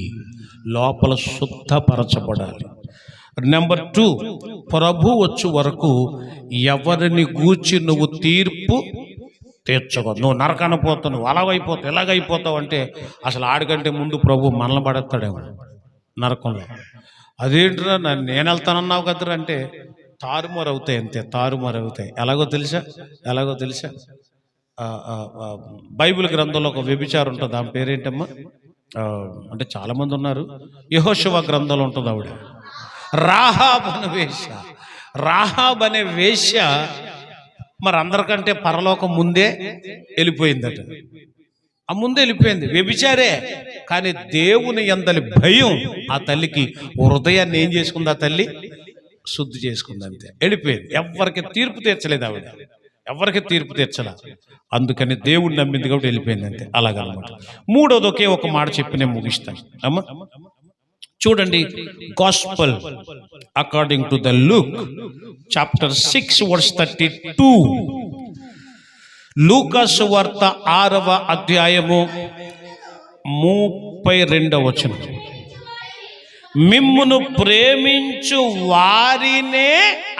లోపల శుద్ధపరచబడాలి. నెంబర్ 2, ప్రభు వచ్చు వరకు ఎవరిని గూర్చి నువ్వు తీర్పు తీర్చకూడదు. నువ్వు నరకాన పోతావు, నువ్వు అలాగైపోతావు, ఎలాగైపోతావు అంటే అసలు ఆడికంటే ముందు ప్రభు మనల్ని పడేస్తాడేమో నరకంలో. అదేంటిరా నేను వెళ్తానన్నావు కదరా అంటే తారుమారు అవుతాయి, అంతే తారుమారు అవుతాయి. ఎలాగో తెలుసా బైబిల్ గ్రంథంలో ఒక వ్యభిచారం ఉంటుంది. ఆమె పేరేంటమ్మా? అంటే చాలామంది ఉన్నారు. యెహోషువ గ్రంథంలో ఉంటుంది ఆవిడ, రాహాబ్ అనే వేశ్య మరి అందరికంటే పరలోకం ముందే వెళ్ళిపోయిందట. ఆ ముందే వెళ్ళిపోయింది, వ్యభిచారే. కానీ దేవుని యందలి భయం ఆ తల్లికి హృదయాన్ని ఏం చేసుకుంది? ఆ తల్లి శుద్ధి చేసుకుంది, అంతే. వెళ్ళిపోయింది. ఎవరికి తీర్పు తీర్చలేదు ఆవిడ, ఎవరికి తీర్పు తీర్చలే. అందుకని దేవుడు నమ్మింది కాబట్టి వెళ్ళిపోయింది, అంతే. అలాగనమాట. మూడోది ఒకే ఒక మాట చెప్పి నేను ముగిస్తాను అమ్మా. చూడండి, gospel according to the Luke chapter 6 verse 32. లూకాసు వార్త 6వ అధ్యాయము 32వ వచనం. మిమ్మును ప్రేమించు వారినే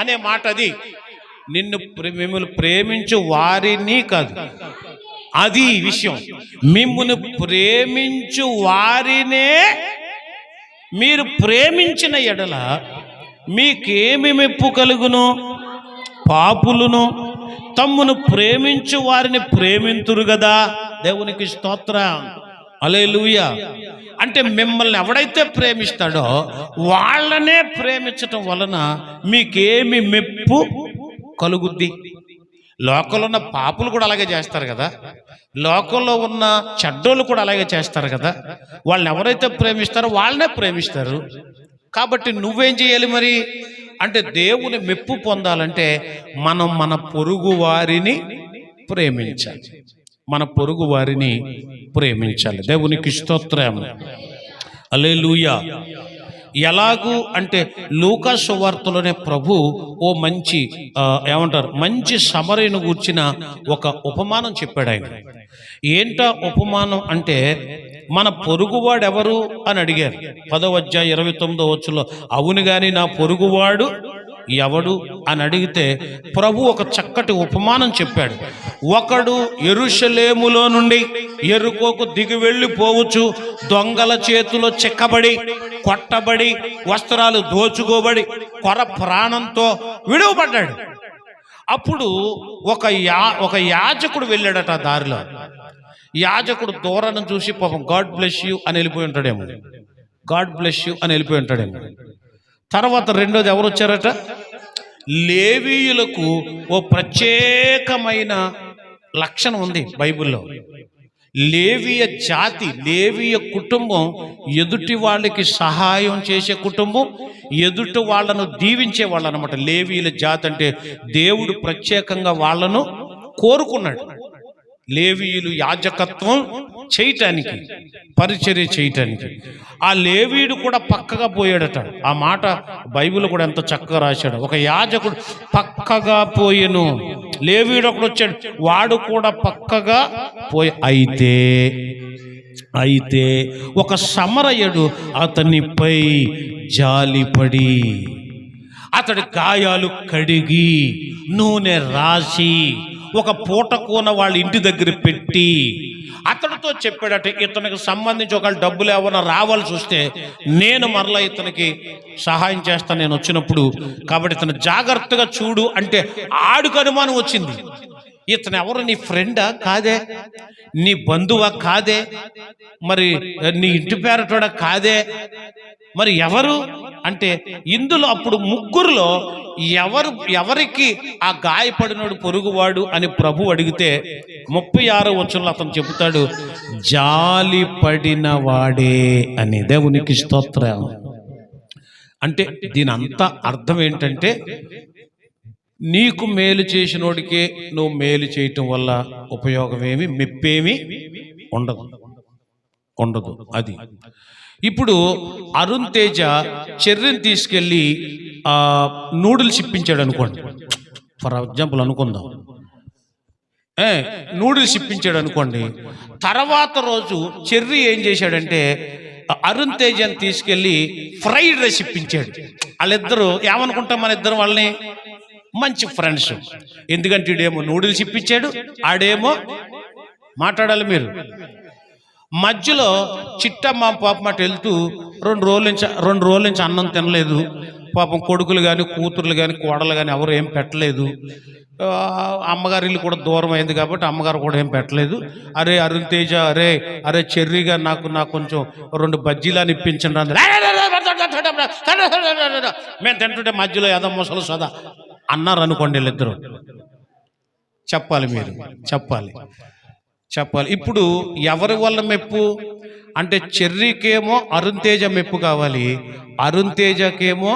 అనే మాట, అది మిమ్మల్ని ప్రేమించు వారిని కాదు, అది విషయం. మిమ్మును ప్రేమించు వారినే మీరు ప్రేమించిన ఎడల మీకేమి మెప్పు కలుగును? పాపులను తమ్మును ప్రేమించు వారిని ప్రేమింతురు కదా. దేవునికి స్తోత్రం, హల్లెలూయా. అంటే మిమ్మల్ని ఎవడైతే ప్రేమిస్తాడో వాళ్ళనే ప్రేమించటం వలన మీకేమి మెప్పు కలుగుద్ది? లోకంలో ఉన్న పాపులు కూడా అలాగే చేస్తారు కదా, లోకంలో ఉన్న చెడ్డోళ్ళు కూడా అలాగే చేస్తారు కదా. వాళ్ళని ఎవరైతే ప్రేమిస్తారో వాళ్ళనే ప్రేమిస్తారు. కాబట్టి నువ్వేం చేయాలి మరి అంటే, దేవుని మెప్పు పొందాలంటే మనం మన పొరుగు వారిని ప్రేమించాలి, మన పొరుగు వారిని ప్రేమించాలి. దేవునికి స్తోత్రం, హల్లెలూయా. ఎలాగూ అంటే లూకా సువార్తలోనే ప్రభు ఓ మంచి మంచి సమరయును గూర్చిన ఒక ఉపమానం చెప్పాడు ఆయన. ఏంటా ఉపమానం అంటే, మన పొరుగువాడు ఎవరు అని అడిగారు. 10వ అధ్యాయం 29వ వచనంలో అవును గాని నా పొరుగువాడు ఎవడు అని అడిగితే ప్రభు ఒక చక్కటి ఉపమానం చెప్పాడు. ఒకడు యెరూషలేములో నుండి యెరికోకు దిగి వెళ్ళిపోవచ్చు, దొంగల చేతిలో చిక్కబడి, కొట్టబడి, వస్త్రాలు దోచుకోబడి, కొర ప్రాణంతో విడువబడ్డాడు. అప్పుడు ఒక యాజకుడు వెళ్ళాడట ఆ దారిలో. యాజకుడు దూరాన్ని చూసి పాపం గాడ్ బ్లెస్ యూ అని వెళ్ళిపోయి ఉంటాడేమో, గాడ్ బ్లెస్ యూ అని వెళ్ళిపోయి ఉంటాడేమో. తర్వాత రెండోది ఎవరు వచ్చారట? లేవీయులకు ఓ ప్రత్యేకమైన లక్షణం ఉంది బైబిల్లో. లేవీయ జాతి, లేవీయ కుటుంబం ఎదుటి వాళ్ళకి సహాయం చేసే కుటుంబం, ఎదుటి వాళ్ళను దీవించే వాళ్ళు అనమాట. లేవీయుల జాతి అంటే దేవుడు ప్రత్యేకంగా వాళ్ళను కోరుకున్నాడు. లేవీయులు యాజకత్వం చేయటానికి, పరిచర్య చేయటానికి. ఆ లేవీయుడు కూడా పక్కగా పోయాడట. ఆ మాట బైబిల్ కూడా ఎంత చక్కగా రాశాడు. ఒక యాజకుడు పక్కగా పోయెను, లేవీయుడు ఒకడు వచ్చాడు, వాడు కూడా పక్కగా పోయి. అయితే ఒక సమరయుడు అతనిపై జాలిపడి అతడి గాయాలు కడిగి నూనె రాసి ఒక పూట కూన వాళ్ళ ఇంటి దగ్గర పెట్టి అతడితో చెప్పాడట, ఇతనికి సంబంధించి ఒకవేళ డబ్బులు ఏమైనా రావాల్సి వస్తే నేను మరలా ఇతనికి సహాయం చేస్తాను నేను వచ్చినప్పుడు, కాబట్టి ఇతను జాగ్రత్తగా చూడు అంటే ఆడికి అనుమానం వచ్చింది. ఇతను ఎవరు? నీ ఫ్రెండా? కాదే. నీ బంధువా? కాదే. మరి నీ ఇంటి పేరటోడా? కాదే. మరి ఎవరు అంటే ఇందులో అప్పుడు ముగ్గురులో ఎవరికి ఆ గాయపడినోడు పొరుగువాడు అని ప్రభు అడిగితే 36వ వచనంలో అతను చెబుతాడు, జాలిపడిన వాడే అని. దేవునికి స్తోత్రం. అంటే దీని అంతా అర్థం ఏంటంటే, నీకు మేలు చేసినోడికే నువ్వు మేలు చేయటం వల్ల ఉపయోగమేమి, మెప్పేమి ఉండదు. అది ఇప్పుడు అరుణ్ తేజ చెర్రీని తీసుకెళ్ళి నూడిల్స్ ఇప్పించాడు అనుకోండి, ఫర్ ఎగ్జాంపుల్ అనుకుందాం. నూడిల్స్ ఇప్పించాడు అనుకోండి. తర్వాత రోజు చెర్రీ ఏం చేశాడంటే అరుణ్ తేజని తీసుకెళ్ళి ఫ్రైడ్ రైస్ ఇప్పించాడు. వాళ్ళిద్దరూ ఏమనుకుంటాం, మన ఇద్దరు వాళ్ళని మంచి ఫ్రెండ్స్. ఎందుకంటే ఈడేమో నూడిల్స్ ఇప్పించాడు, ఆడేమో మాట్లాడాలి. మీరు మధ్యలో చిట్టమ్మ పాపం అటు వెళ్తూ 2 రోజుల నుంచి అన్నం తినలేదు. పాపం కొడుకులు కానీ కూతుర్లు కానీ కోడలు కానీ ఎవరు ఏం పెట్టలేదు. అమ్మగారి ఇల్లు కూడా దూరం అయింది కాబట్టి అమ్మగారు కూడా ఏం పెట్టలేదు. అరే అరుణ్ తేజ, అరే చెర్రీగా నాకు కొంచెం 2 బజ్జీలని ఇప్పించండి అంది. మేము తింటుంటే మధ్యలో ఏదో ముసలు సదా అన్నారు అనుకోండి. వీళ్ళిద్దరు చెప్పాలి, మీరు చెప్పాలి. ఇప్పుడు ఎవరి వల్ల మెప్పు అంటే చెర్రీకేమో అరుణ్ తేజ మెప్పు కావాలి, అరుణ్ తేజకేమో.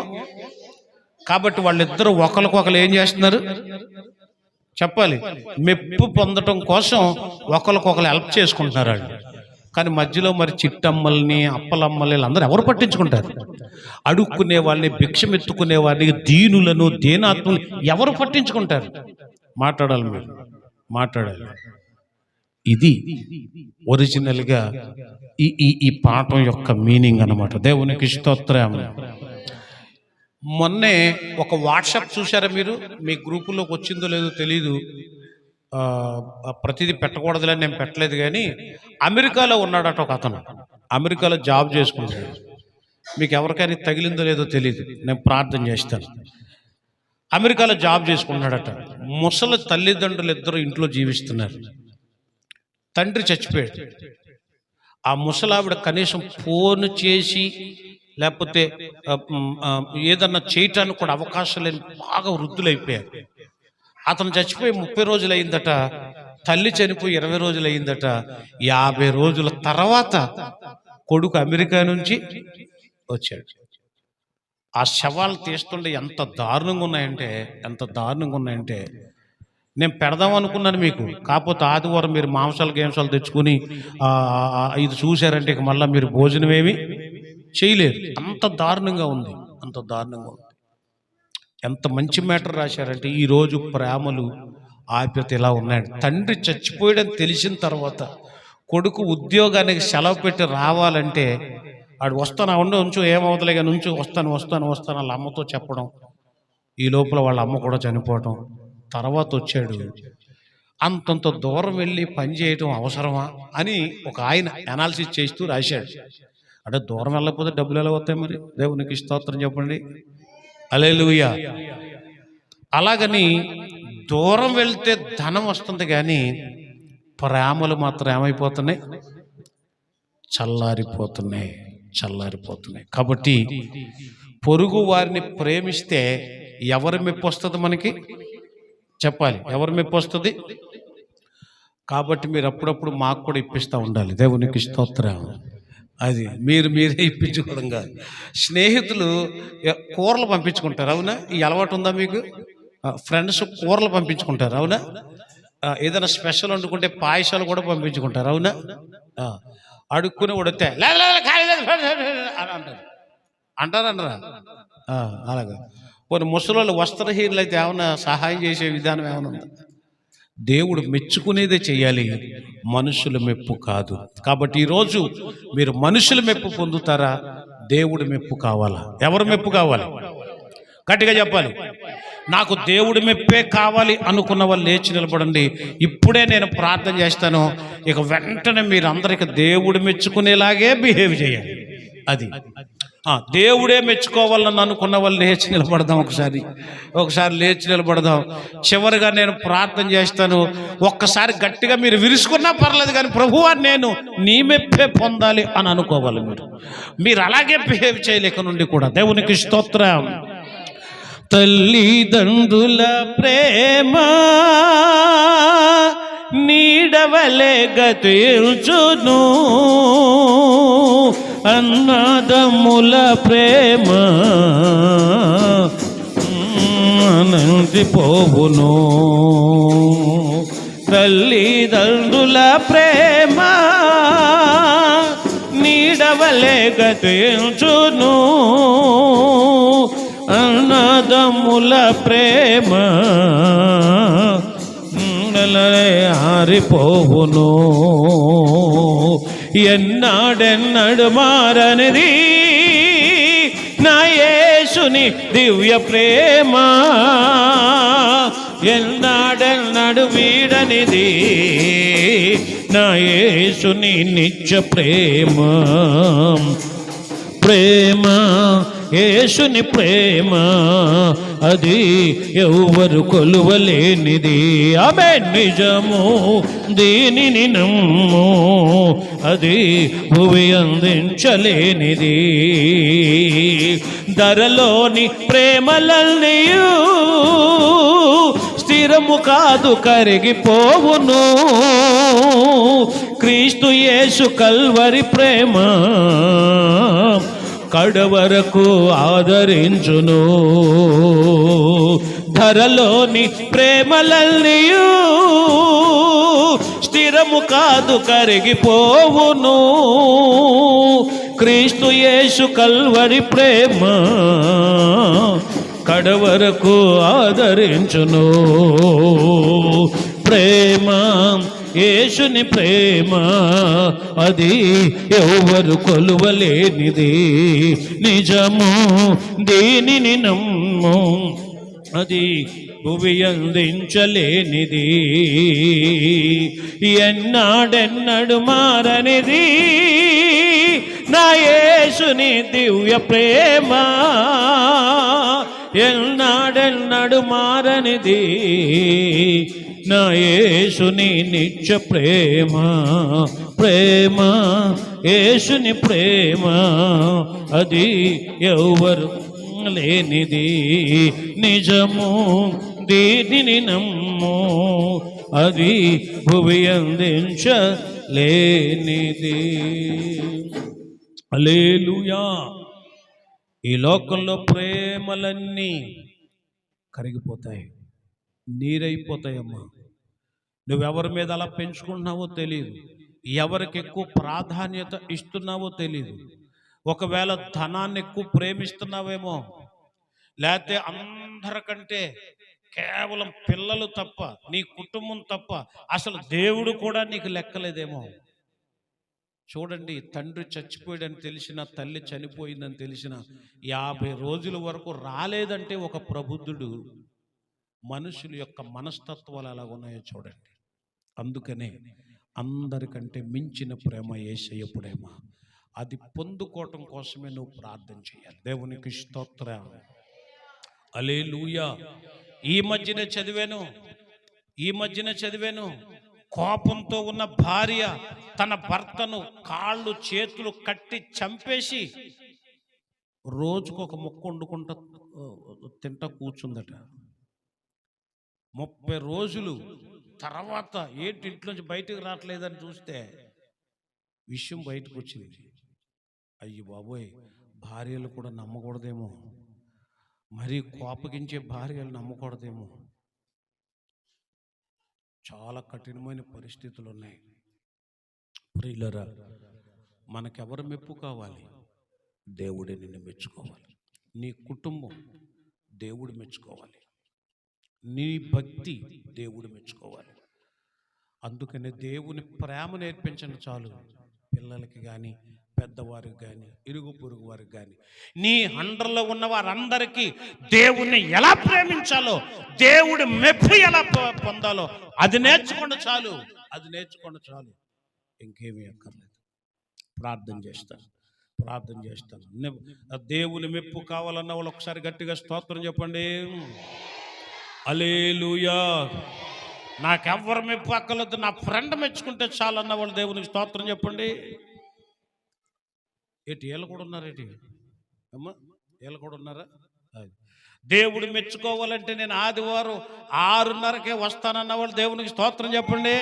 కాబట్టి వాళ్ళిద్దరూ ఒకరికొకరు ఏం చేస్తున్నారు చెప్పాలి, మెప్పు పొందటం కోసం ఒకరికొకరు హెల్ప్ చేసుకుంటున్నారు వాళ్ళు. కానీ మధ్యలో మరి చిట్టమ్మల్ని అప్పలమ్మల్ని అందరూ ఎవరు పట్టించుకుంటారు? అడుక్కునే వాళ్ళని, భిక్షమెత్తుకునే వాళ్ళని, దీనులను, దీనాత్మని ఎవరు పట్టించుకుంటారు? మాట్లాడాలి, మీరు మాట్లాడాలి. ఇది ఒరిజినల్గా ఈ పాఠం యొక్క మీనింగ్ అన్నమాట. దేవునికి స్తోత్రం. మొన్నే ఒక వాట్సాప్ చూసారా మీరు? మీ గ్రూపులోకి వచ్చిందో లేదో తెలీదు. ప్రతిదీ పెట్టకూడదులని నేను పెట్టలేదు, కానీ అమెరికాలో ఉన్నాడట ఒక అతను. అమెరికాలో జాబ్ చేసుకుంటాడు. మీకు ఎవరికైనా తగిలిందో లేదో తెలియదు, నేను ప్రార్థన చేస్తాను. అమెరికాలో జాబ్ చేసుకుంటున్నాడట. ముసలి తల్లిదండ్రులు ఇద్దరు ఇంట్లో జీవిస్తున్నారు. తండ్రి చచ్చిపోయాడు. ఆ ముసలావిడ కనీసం ఫోన్ చేసి లేకపోతే ఏదన్నా చేయటానికి కూడా అవకాశం లేని బాగా వృద్ధులైపోయారు. అతను చచ్చిపోయి 30 రోజులు అయిందట. తల్లి చనిపోయి 20 రోజులు అయిందట. 50 రోజుల తర్వాత కొడుకు అమెరికా నుంచి వచ్చాడు. ఆ శవాలు తీస్తుండే ఎంత దారుణంగా ఉన్నాయంటే నేను పెడదాం అనుకున్నాను మీకు. కాకపోతే ఆదివారం మీరు గేమ్సాలు తెచ్చుకుని ఇది చూశారంటే ఇక మళ్ళీ మీరు భోజనం ఏమి చేయలేరు. అంత దారుణంగా ఉంది. ఎంత మంచి మ్యాటర్ రాశారంటే, ఈరోజు ప్రేమలు ఆప్యత ఇలా ఉన్నాయండి. తండ్రి చచ్చిపోయాడని తెలిసిన తర్వాత కొడుకు ఉద్యోగానికి సెలవు పెట్టి రావాలంటే ఆడు ఉంచు ఏమవుతలే కానీ వస్తాను వాళ్ళ అమ్మతో చెప్పడం. ఈ లోపల వాళ్ళ అమ్మ కూడా చనిపోవటం. తర్వాత వచ్చాడు. అంతంత దూరం వెళ్ళి పని చేయటం అవసరమా అని ఒక ఆయన అనాలిసిస్ చేస్తూ రాశాడు. అంటే దూరం వెళ్ళకపోతే డబ్బులు ఎలా వస్తాయి? మరి దేవునికి స్తోత్రం చెప్పండి. హల్లెలూయా. అలాగని దూరం వెళ్తే ధనం వస్తుంది, కానీ ప్రేమలు మాత్రం ఏమైపోతున్నాయి? చల్లారిపోతున్నాయి. కాబట్టి పొరుగు వారిని ప్రేమిస్తే ఎవరి మెప్పు వస్తుంది? మనకి చెప్పాలి, ఎవరి మెప్పు వస్తుంది? కాబట్టి మీరు అప్పుడప్పుడు మాకు కూడా ఇప్పిస్తూ ఉండాలి. దేవునికి స్తోత్రం. అది మీరే ఇప్పించుకోవడం కాదు. స్నేహితులు కూరలు పంపించుకుంటారు, అవునా? ఈ అలవాటు ఉందా మీకు? ఫ్రెండ్స్ కూరలు పంపించుకుంటారు, అవునా? ఏదైనా స్పెషల్ వండుకుంటే పాయసాలు కూడా పంపించుకుంటారు, అవునా? అడుక్కుని ఉడితే అంటారా? అలాగా. కొన్ని ముసలోళ్ళు వస్త్రహీనులు అయితే ఏమైనా సహాయం చేసే విధానం ఏమైనా ఉందా? దేవుడు మెచ్చుకునేదే చేయాలి, మనుషుల మెప్పు కాదు. కాబట్టి ఈరోజు మీరు మనుషుల మెప్పు పొందుతారా? దేవుడి మెప్పు కావాలా? ఎవరి మెప్పు కావాలి? గట్టిగా చెప్పాలి. నాకు దేవుడి మెప్పే కావాలి అనుకున్న వాళ్ళు లేచి నిలబడండి. ఇప్పుడే నేను ప్రార్థన చేస్తాను, ఇక వెంటనే మీరు అందరికి దేవుడు మెచ్చుకునేలాగే బిహేవ్ చేయాలి. అది దేవుడే మెచ్చుకోవాలని అనుకున్న వాళ్ళు లేచి నిలబడదాం. ఒకసారి లేచి నిలబడదాం. చివరిగా నేను ప్రార్థన చేస్తాను, ఒక్కసారి గట్టిగా మీరు విరుచుకున్నా పర్లేదు, కానీ ప్రభువా నేను నీ మెప్పే పొందాలి అని అనుకోవాలి. మీరు అలాగే బిహేవ్ చేయలేక నుండి కూడా దేవునికి స్తోత్రం. తల్లిదండ్రుల ప్రేమ నీడవలే గతించును, అన్నదమ్ముల ప్రేమ నందిపోవును. తల్లిదండ్రుల ప్రేమ నీడవలే గతించును, అన్నదమ్ముల ప్రేమ ఆరిపోవును. ఎన్నాడెన్నడు మారనిది నా యేసుని దివ్య ప్రేమ, ఎన్నాడెన్నడు వీడనిది నా యేసుని నిత్య ప్రేమ. యేసుని ప్రేమ అది ఎవరు కొలువలేనిది. ఆమె నిజము, దీనిని నమ్ము, అది భువి అందించలేనిది. ధరలోని ప్రేమలన్నీయు స్థిరము కాదు, కరిగిపోవును. క్రీస్తు యేసు కల్వరి ప్రేమ కడవరకు ఆదరించును. ధరలోని ప్రేమలన్నీయు స్థిరము కాదు, కరిగిపోవును. క్రీస్తు యేసు కల్వరి ప్రేమ కడవరకు ఆదరించును. ప్రేమ, యేసుని ప్రేమ అది ఎవరు కొలువలేనిది. నిజము, దీనిని నమ్ము, అది భువి అందించలేనిది. ఎన్నాడెన్నడు మారనిది నా యేసుని దివ్య ప్రేమ, ఎన్నాడెన్నడు మారనిది నా యేసుని నిత్య ప్రేమ. యేసుని ప్రేమ అది ఎవరు లేనిది. నిజము, దీనిని నమ్ము, అది భువి అందించలేనిది. హల్లెలూయా. ఈ లోకంలో ప్రేమలన్నీ కరిగిపోతాయి, నీరైపోతాయమ్మా. నువ్వెవరి మీద అలా పెంచుకుంటున్నావో తెలియదు, ఎవరికి ఎక్కువ ప్రాధాన్యత ఇస్తున్నావో తెలియదు. ఒకవేళ ధనాన్ని ఎక్కువ ప్రేమిస్తున్నావేమో, లేకపోతే అందరికంటే కేవలం పిల్లలు తప్ప, నీ కుటుంబం తప్ప అసలు దేవుడు కూడా నీకు లెక్కలేదేమో. చూడండి, తండ్రి చచ్చిపోయాడని తెలిసిన, తల్లి చనిపోయిందని తెలిసిన 50 రోజుల వరకు రాలేదంటే ఒక ప్రబుద్ధుడు. మనుషుల యొక్క మనస్తత్వాలు ఎలా ఉన్నాయో చూడండి. అందుకనే అందరికంటే మించిన ప్రేమ యేసయ్య ప్రేమ. అది పొందుకోవటం కోసమే నువ్వు ప్రార్థన చేయాలి. దేవునికి స్తోత్రం. హల్లెలూయా. ఈ మధ్యనే చదివాను. కోపంతో ఉన్న భార్య తన భర్తను కాళ్ళు చేతులు కట్టి చంపేసి రోజుకొక ముక్క వండుకుంటా తింటా కూర్చుందట. 30 రోజులు తర్వాత ఏంటి ఇంట్లోంచి బయటకు రావట్లేదని చూస్తే విషయం బయటకు వచ్చింది. అయ్యి బాబోయ్, భార్యలు కూడా నమ్మకూడదేమో, మరీ కోపగించే భార్యలు నమ్మకూడదేమో. చాలా కఠినమైన పరిస్థితులు ఉన్నాయి. ప్రియులరా, మనకెవరు మెప్పు కావాలి? దేవుడే నిన్ను మెచ్చుకోవాలి. నీ కుటుంబం దేవుడు మెచ్చుకోవాలి. నీ భక్తి దేవుడు మెచ్చుకోవాలి. అందుకనే దేవుని ప్రేమ నేర్పించండి చాలు. పిల్లలకి కానీ, పెద్దవారికి కానీ, ఇరుగు పొరుగు వారికి కానీ, నీ అండర్లో ఉన్న వారందరికీ దేవుణ్ణి ఎలా ప్రేమించాలో, దేవుడి మెప్పు ఎలా పొందాలో అది నేర్చుకోండి చాలు. ఇంకేమీ అక్కర్లేదు. ప్రార్థన చేస్తాను. దేవుని మెప్పు కావాలన్న వాళ్ళు ఒకసారి గట్టిగా స్తోత్రం చెప్పండి. హల్లెలూయా. నాకెవ్వరు మెప్పు అక్కర్లేదు, నా ఫ్రెండ్ మెచ్చుకుంటే చాలు అన్న వాళ్ళు దేవునికి స్తోత్రం చెప్పండి. వీళ్ళు కూడా ఉన్నారేంటి అమ్మా? వీళ్ళు కూడా ఉన్నారా? దేవుడు మెచ్చుకోవాలంటే నేను ఆదివారం 6:30కే వస్తానన్న వాళ్ళు దేవునికి స్తోత్రం చెప్పండి.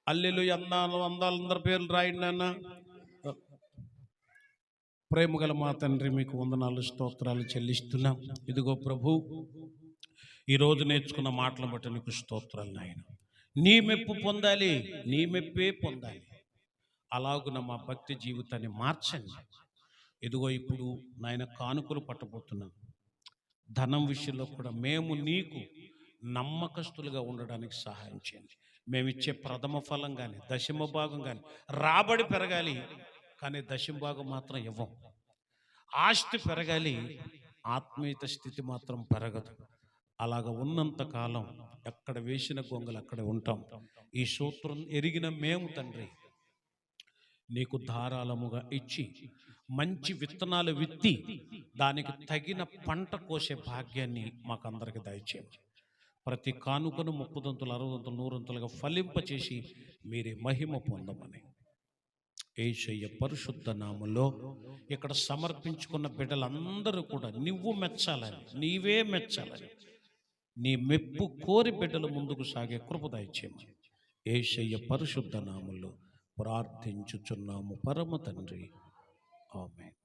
హల్లెలూయా. అందాలందరి పేర్లు రాయండి అన్న. ప్రేమగల మా తండ్రి, మీకు వందనాలు, స్తోత్రాలు చెల్లిస్తున్నాం. ఇదిగో ప్రభు, ఈరోజు నేర్చుకున్న మాటలను బట్టి నీకు స్తోత్రాలు నాయన. నీ మెప్పు పొందాలి, నీ మెప్పే పొందాలి. అలాగున మా భక్తి జీవితాన్ని మార్చండి. ఇదిగో ఇప్పుడు నాయన కానుకలు పట్టబోతున్నాం. ధనం విషయంలో కూడా మేము నీకు నమ్మకస్తులుగా ఉండడానికి సహాయం చేయండి. మేమిచ్చే ప్రథమ ఫలం కానీ, దశమ భాగం కానీ, రాబడి పెరగాలి కానీ దశమ భాగం మాత్రం ఇవ్వం. ఆస్తి పెరగాలి, ఆత్మీయత స్థితి మాత్రం పెరగదు. అలాగ ఉన్నంత కాలం ఎక్కడ వేసిన గొంగలు అక్కడే ఉంటాం. ఈ సూత్రం ఎరిగిన మేము తండ్రి నీకు ధారాళముగా ఇచ్చి మంచి విత్తనాలు విత్తి దానికి తగిన పంట కోసే భాగ్యాన్ని మాకందరికి దయచేయండి. ప్రతి కానుకను 30 దంతులు, 60 దంతులు, 100 దంతులుగా ఫలింపచేసి మీరే మహిమ పొందమని యేసయ్య పరిశుద్ధ నామములో ఇక్కడ సమర్పించుకున్న బిడ్డలందరూ కూడా నువ్వు మెచ్చాలని, నీవే మెచ్చాలని, నీ మెప్పు కోరి బిడ్డలు ముందుకు సాగే కృప దయచేయమని యేసయ్య పరిశుద్ధ నామములో ప్రార్థించుచున్నాము పరమ తండ్రి. ఆమేన్.